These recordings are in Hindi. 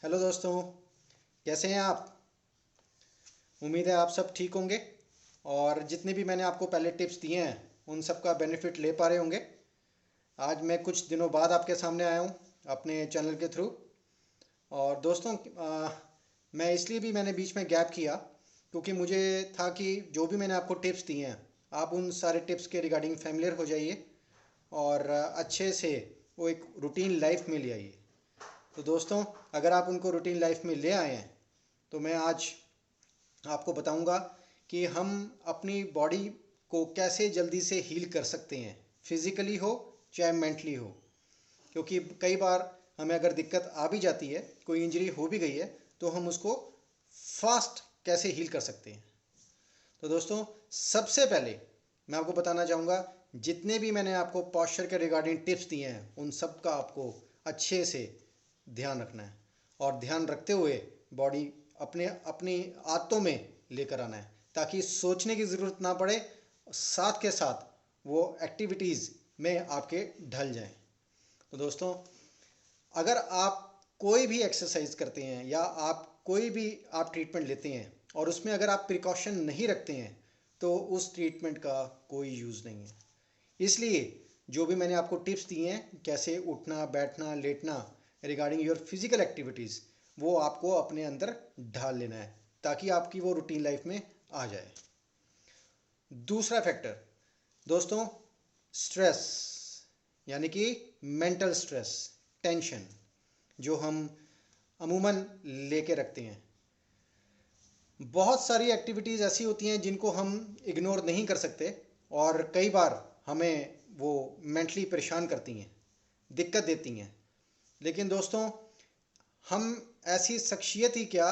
हेलो दोस्तों, कैसे हैं आप। उम्मीद है आप सब ठीक होंगे और जितने भी मैंने आपको पहले टिप्स दिए हैं उन सब का बेनिफिट ले पा रहे होंगे। आज मैं कुछ दिनों बाद आपके सामने आया हूँ अपने चैनल के थ्रू। और दोस्तों मैं इसलिए भी मैंने बीच में गैप किया क्योंकि मुझे था कि जो भी मैंने आपको टिप्स दिए हैं आप उन सारे टिप्स के रिगार्डिंग फेमिलियर हो जाइए और अच्छे से वो एक रूटीन लाइफ में ले आइए। तो दोस्तों, अगर आप उनको रूटीन लाइफ में ले आए हैं तो मैं आज आपको बताऊंगा कि हम अपनी बॉडी को कैसे जल्दी से हील कर सकते हैं, फिज़िकली हो चाहे मेंटली हो। क्योंकि कई बार हमें अगर दिक्कत आ भी जाती है, कोई इंजरी हो भी गई है, तो हम उसको फास्ट कैसे हील कर सकते हैं। तो दोस्तों, सबसे पहले मैं आपको बताना चाहूँगा, जितने भी मैंने आपको पॉस्चर के रिगार्डिंग टिप्स दिए हैं उन सब का आपको अच्छे से ध्यान रखना है और ध्यान रखते हुए बॉडी अपने अपनी आदतों में लेकर आना है ताकि सोचने की ज़रूरत ना पड़े, साथ के साथ वो एक्टिविटीज़ में आपके ढल जाएं। तो दोस्तों, अगर आप कोई भी एक्सरसाइज करते हैं या आप कोई भी आप ट्रीटमेंट लेते हैं और उसमें अगर आप प्रिकॉशन नहीं रखते हैं तो उस ट्रीटमेंट का कोई यूज़ नहीं है। इसलिए जो भी मैंने आपको टिप्स दिए हैं, कैसे उठना बैठना लेटना रिगार्डिंग योर फिजिकल एक्टिविटीज़, वो आपको अपने अंदर ढाल लेना है ताकि आपकी वो रूटीन लाइफ में आ जाए। दूसरा फैक्टर दोस्तों, स्ट्रेस, यानी कि मेंटल स्ट्रेस, टेंशन जो हम अमूमन लेके रखते हैं। बहुत सारी एक्टिविटीज़ ऐसी होती हैं जिनको हम इग्नोर नहीं कर सकते और कई बार हमें वो मेंटली परेशान करती हैं, दिक्कत देती हैं। लेकिन दोस्तों, हम ऐसी शख्सियत ही क्या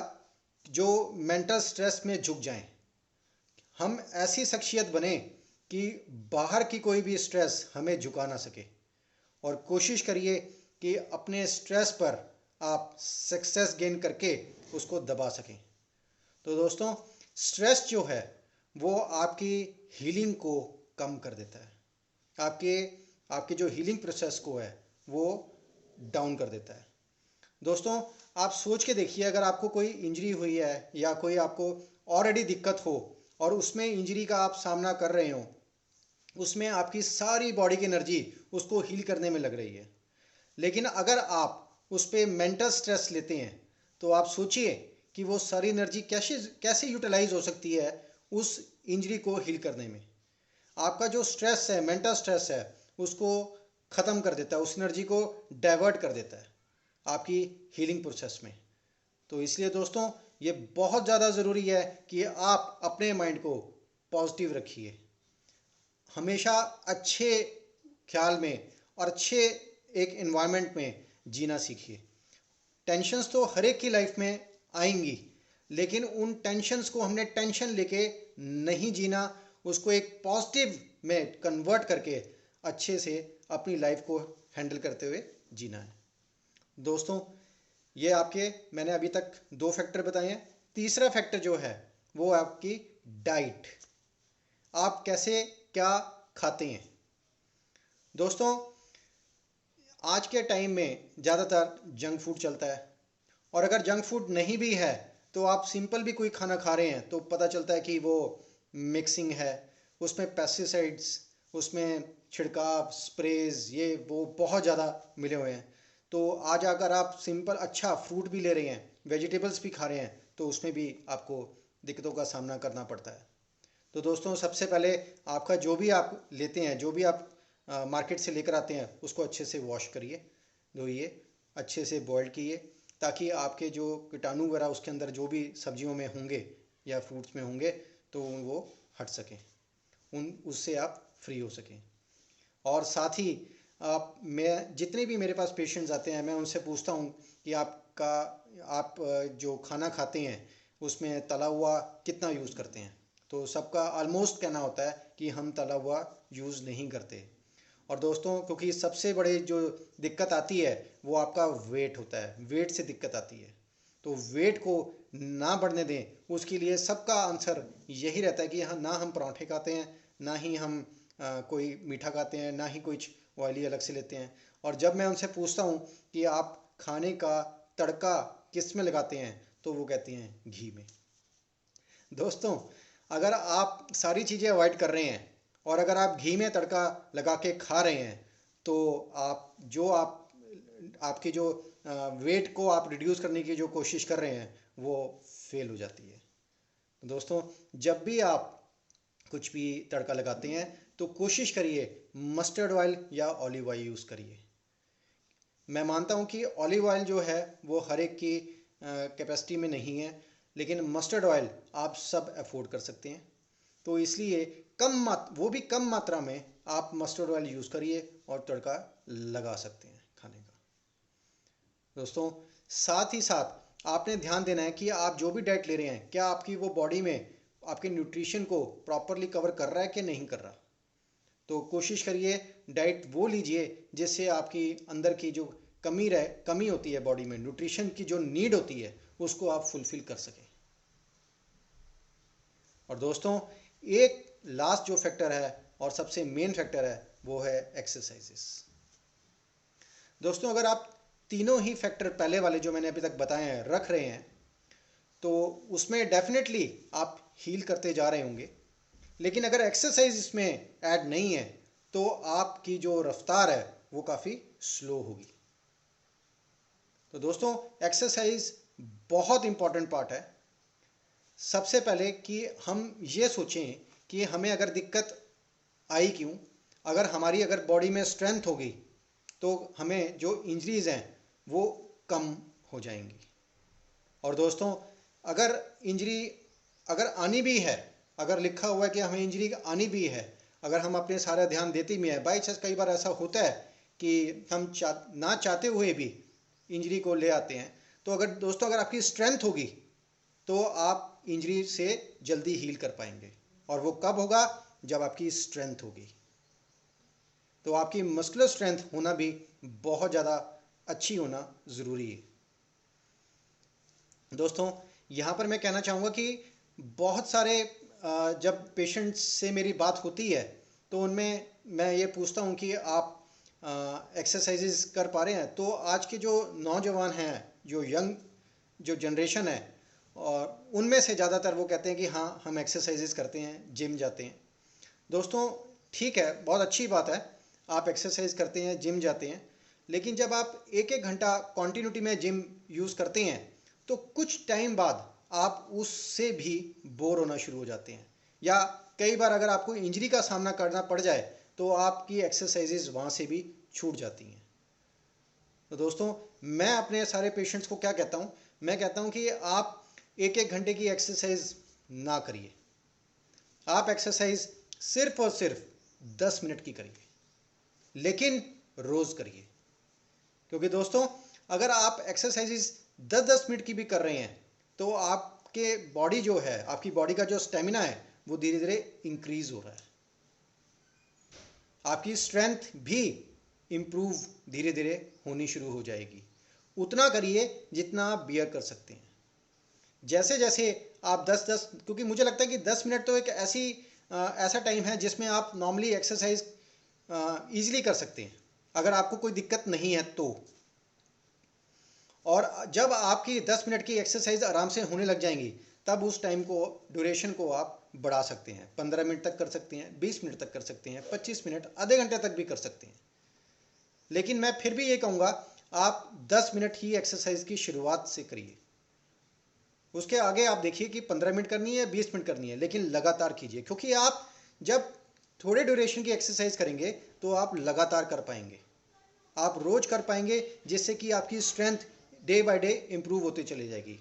जो मेंटल स्ट्रेस में झुक जाएं। हम ऐसी शख्सियत बने कि बाहर की कोई भी स्ट्रेस हमें झुका ना सके और कोशिश करिए कि अपने स्ट्रेस पर आप सक्सेस गेन करके उसको दबा सकें। तो दोस्तों, स्ट्रेस जो है वो आपकी हीलिंग को कम कर देता है, आपके आपके जो हीलिंग प्रोसेस को है वो डाउन कर देता है। दोस्तों, आप सोच के देखिए, अगर आपको कोई इंजरी हुई है या कोई आपको ऑलरेडी दिक्कत हो और उसमें इंजरी का आप सामना कर रहे हो, उसमें आपकी सारी बॉडी की एनर्जी उसको हील करने में लग रही है, लेकिन अगर आप उस पर मेंटल स्ट्रेस लेते हैं तो आप सोचिए कि वो सारी एनर्जी कैसे कैसे यूटिलाइज हो सकती है उस इंजरी को हील करने में। आपका जो स्ट्रेस है, मेंटल स्ट्रेस है, उसको ख़त्म कर देता है, उस एनर्जी को डाइवर्ट कर देता है आपकी हीलिंग प्रोसेस में। तो इसलिए दोस्तों, ये बहुत ज़्यादा ज़रूरी है कि आप अपने माइंड को पॉजिटिव रखिए, हमेशा अच्छे ख्याल में और अच्छे एक इन्वायरमेंट में जीना सीखिए। टेंशन्स तो हर एक की लाइफ में आएंगी, लेकिन उन टेंशन्स को हमने टेंशन लेके नहीं जीना, उसको एक पॉजिटिव में कन्वर्ट करके अच्छे से अपनी लाइफ को हैंडल करते हुए जीना है। दोस्तों, ये आपके मैंने अभी तक 2 फैक्टर बताए हैं। तीसरा फैक्टर जो है वो आपकी डाइट, आप कैसे क्या खाते हैं। दोस्तों, आज के टाइम में ज़्यादातर जंक फूड चलता है और अगर जंक फूड नहीं भी है तो आप सिंपल भी कोई खाना खा रहे हैं तो पता चलता है कि वो मिक्सिंग है, उसमें पेस्टिसाइड्स, उसमें छिड़काव स्प्रेज ये वो बहुत ज़्यादा मिले हुए हैं। तो आज अगर आप सिंपल अच्छा फ्रूट भी ले रहे हैं, वेजिटेबल्स भी खा रहे हैं, तो उसमें भी आपको दिक्कतों का सामना करना पड़ता है। तो दोस्तों, सबसे पहले आपका जो भी आप लेते हैं, जो भी आप मार्केट से लेकर आते हैं, उसको अच्छे से वॉश करिए, धोइए, अच्छे से बॉयल कीजिए ताकि आपके जो कीटाणु वगैरह उसके अंदर जो भी सब्जियों में होंगे या फ्रूट्स में होंगे तो वो हट सकें, उन उससे आप फ्री हो सकें। और साथ ही मैं जितने भी मेरे पास पेशेंट्स आते हैं मैं उनसे पूछता हूँ कि आप जो खाना खाते हैं उसमें तला हुआ कितना यूज़ करते हैं। तो सबका ऑलमोस्ट कहना होता है कि हम तला हुआ यूज़ नहीं करते। और दोस्तों, क्योंकि सबसे बड़ी जो दिक्कत आती है वो आपका वेट होता है, वेट से दिक्कत आती है। तो वेट को ना बढ़ने दें, उसके लिए सबका आंसर यही रहता है कि हाँ, ना हम पराठे खाते हैं, ना ही हम कोई मीठा खाते हैं, ना ही कुछ ऑयली अलग से लेते हैं। और जब मैं उनसे पूछता हूँ कि आप खाने का तड़का किस में लगाते हैं, तो वो कहते हैं घी में। दोस्तों, अगर आप सारी चीज़ें अवॉइड कर रहे हैं और अगर आप घी में तड़का लगा के खा रहे हैं, तो आपकी जो वेट को आप रिड्यूस करने की जो कोशिश कर रहे हैं वो फेल हो जाती है। तो दोस्तों, जब भी आप कुछ भी तड़का लगाते हैं तो कोशिश करिए मस्टर्ड ऑयल या ऑलिव ऑयल यूज़ करिए। मैं मानता हूँ कि ऑलिव ऑयल जो है वो हर एक की कैपेसिटी में नहीं है, लेकिन मस्टर्ड ऑयल आप सब अफोर्ड कर सकते हैं। तो इसलिए वो भी कम मात्रा में आप मस्टर्ड ऑयल यूज़ करिए और तड़का लगा सकते हैं खाने का। दोस्तों, साथ ही साथ आपने ध्यान देना है कि आप जो भी डाइट ले रहे हैं, क्या आपकी वो बॉडी में आपके न्यूट्रिशन को प्रॉपरली कवर कर रहा है कि नहीं कर रहा। तो कोशिश करिए डाइट वो लीजिए जिससे आपकी अंदर की जो कमी होती है बॉडी में, न्यूट्रिशन की जो नीड होती है, उसको आप फुलफिल कर सकें। और दोस्तों, एक लास्ट जो फैक्टर है और सबसे मेन फैक्टर है वो है एक्सरसाइजेस। दोस्तों, अगर आप तीनों ही फैक्टर पहले वाले जो मैंने अभी तक बताए हैं रख रहे हैं, तो उसमें डेफिनेटली आप हील करते जा रहे होंगे। लेकिन अगर एक्सरसाइज इसमें ऐड नहीं है तो आपकी जो रफ्तार है वो काफ़ी स्लो होगी। तो दोस्तों, एक्सरसाइज बहुत इंपॉर्टेंट पार्ट है। सबसे पहले कि हम ये सोचें कि हमें अगर दिक्कत आई क्यों, अगर बॉडी में स्ट्रेंथ होगी तो हमें जो इंजरीज हैं वो कम हो जाएंगी। और दोस्तों, अगर इंजरी अगर आनी भी है, अगर लिखा हुआ है कि हमें इंजरी आनी भी है, अगर हम अपने सारा ध्यान देते भी हैं, बाई चांस कई बार ऐसा होता है कि हम ना चाहते हुए भी इंजरी को ले आते हैं, तो अगर आपकी स्ट्रेंथ होगी तो आप इंजरी से जल्दी हील कर पाएंगे। और वो कब होगा? जब आपकी स्ट्रेंथ होगी। तो आपकी मस्कुलर स्ट्रेंथ होना भी बहुत ज़्यादा अच्छी होना ज़रूरी है। दोस्तों, यहाँ पर मैं कहना चाहूँगा कि बहुत सारे जब पेशेंट्स से मेरी बात होती है तो उनमें मैं ये पूछता हूँ कि आप एक्सरसाइजेज कर पा रहे हैं। तो आज के जो नौजवान हैं, जो यंग जो जनरेशन है, और उनमें से ज़्यादातर वो कहते हैं कि हाँ, हम एक्सरसाइजेज करते हैं, जिम जाते हैं। दोस्तों, ठीक है, बहुत अच्छी बात है, आप एक्सरसाइज करते हैं, जिम जाते हैं, लेकिन जब आप एक एक घंटा कॉन्टिन्यूटी में जिम यूज़ करते हैं तो कुछ टाइम बाद आप उससे भी बोर होना शुरू हो जाते हैं, या कई बार अगर आपको इंजरी का सामना करना पड़ जाए तो आपकी एक्सरसाइजेज वहाँ से भी छूट जाती हैं। तो दोस्तों, मैं अपने सारे पेशेंट्स को क्या कहता हूँ, मैं कहता हूँ कि आप एक एक घंटे की एक्सरसाइज ना करिए, आप एक्सरसाइज सिर्फ और सिर्फ 10 मिनट की करिए, लेकिन रोज़ करिए। क्योंकि दोस्तों, अगर आप एक्सरसाइजेज 10-10 मिनट की भी कर रहे हैं तो आपके बॉडी जो है, आपकी बॉडी का जो स्टेमिना है वो धीरे धीरे इंक्रीज हो रहा है, आपकी स्ट्रेंथ भी इम्प्रूव धीरे धीरे होनी शुरू हो जाएगी। उतना करिए जितना आप बियर कर सकते हैं। जैसे जैसे आप 10-10, क्योंकि मुझे लगता है कि 10 मिनट तो एक ऐसा टाइम है जिसमें आप नॉर्मली एक्सरसाइज ईजिली कर सकते हैं अगर आपको कोई दिक्कत नहीं है तो। और जब आपकी 10 मिनट की एक्सरसाइज आराम से होने लग जाएंगी, तब उस टाइम को, ड्यूरेशन को आप बढ़ा सकते हैं, 15 मिनट तक कर सकते हैं, 20 मिनट तक कर सकते हैं, 25 मिनट, आधे घंटे तक भी कर सकते हैं। लेकिन मैं फिर भी ये कहूँगा, आप 10 मिनट ही एक्सरसाइज की शुरुआत से करिए। उसके आगे आप देखिए कि 15 मिनट करनी है, 20 मिनट करनी है, लेकिन लगातार कीजिए। क्योंकि आप जब थोड़े ड्यूरेशन की एक्सरसाइज करेंगे तो आप लगातार कर पाएंगे, आप रोज कर पाएंगे, जिससे कि आपकी strength day by day improve होती चली जाएगी।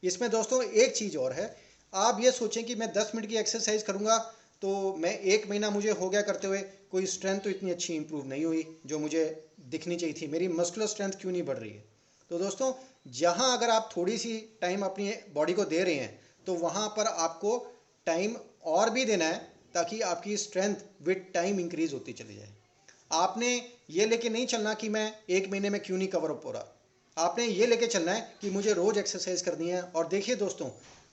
इसमें दोस्तों एक चीज़ और है, आप ये सोचें कि मैं 10 मिनट की एक्सरसाइज करूँगा तो मैं 1 महीना मुझे हो गया करते हुए, कोई स्ट्रेंथ तो इतनी अच्छी इंप्रूव नहीं हुई जो मुझे दिखनी चाहिए थी, मेरी मस्कुलर स्ट्रेंथ क्यों नहीं बढ़ रही है। तो दोस्तों, जहाँ अगर आप थोड़ी सी टाइम अपनी बॉडी को दे रहे हैं तो वहाँ पर आपको टाइम और भी देना है, ताकि आपकी स्ट्रेंथ विद टाइम इंक्रीज होती चली जाए। आपने ये लेके नहीं चलना कि मैं 1 महीने में क्यों नहीं कवर अप हो रहा, आपने ये लेके चलना है कि मुझे रोज़ एक्सरसाइज करनी है। और देखिए दोस्तों,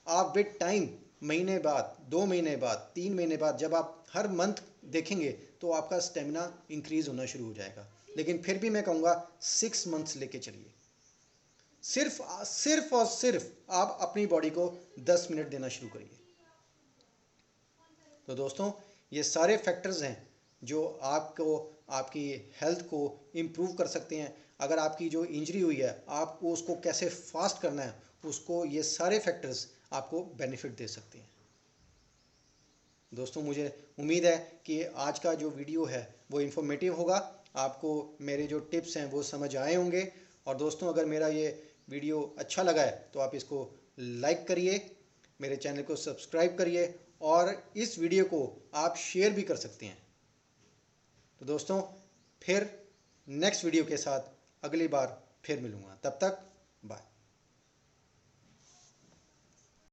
आप विद टाइम, महीने बाद, 2 महीने बाद, 3 महीने बाद, जब आप हर मंथ देखेंगे तो आपका स्टेमिना इंक्रीज होना शुरू हो जाएगा। लेकिन फिर भी मैं कहूँगा 6 मंथ्स लेके चलिए, सिर्फ और सिर्फ आप अपनी बॉडी को 10 मिनट देना शुरू करिए। तो दोस्तों, ये सारे फैक्टर्स हैं जो आपको आपकी हेल्थ को इम्प्रूव कर सकते हैं। अगर आपकी जो इंजरी हुई है, आपको उसको कैसे फास्ट करना है, उसको ये सारे फैक्टर्स आपको बेनिफिट दे सकते हैं। दोस्तों, मुझे उम्मीद है कि आज का जो वीडियो है वो इन्फॉर्मेटिव होगा, आपको मेरे जो टिप्स हैं वो समझ आए होंगे। और दोस्तों, अगर मेरा ये वीडियो अच्छा लगा है तो आप इसको लाइक करिए, मेरे चैनल को सब्सक्राइब करिए और इस वीडियो को आप शेयर भी कर सकते हैं। तो दोस्तों, फिर नेक्स्ट वीडियो के साथ अगली बार फिर मिलूँगा, तब तक बाय।